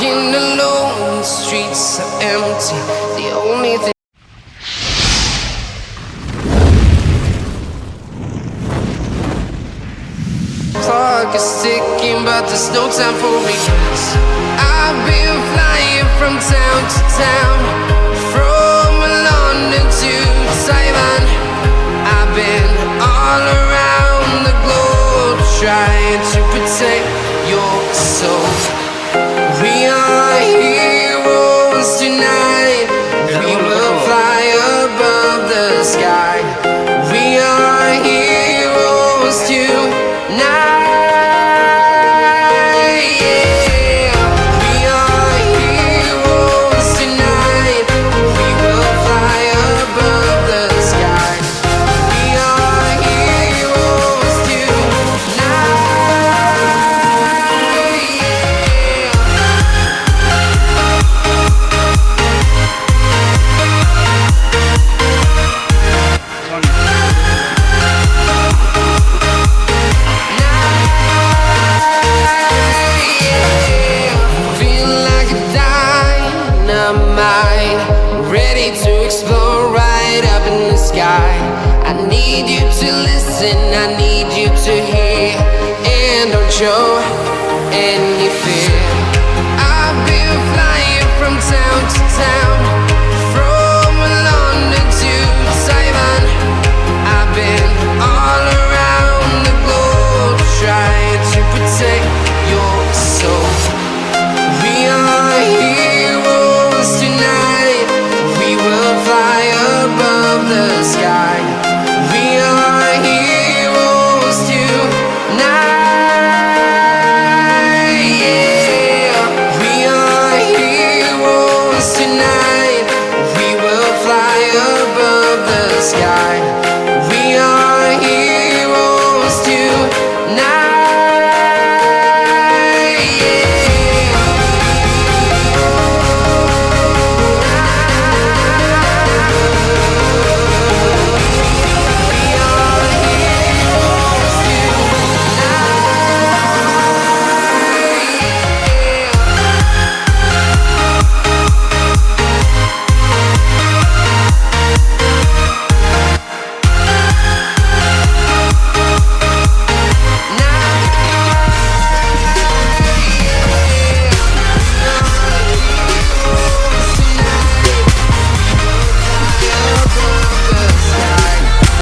Walking alone, the streets are empty. The only thing clock is ticking, but there's no time for me. I've been flying from town to town, from London to Taiwan. I've been all around the globe, trying to protect your soul. We are heroes tonight. We will fly above the sky. We are heroes tonight. I need you to listen, I need you to hear, and don't show anything.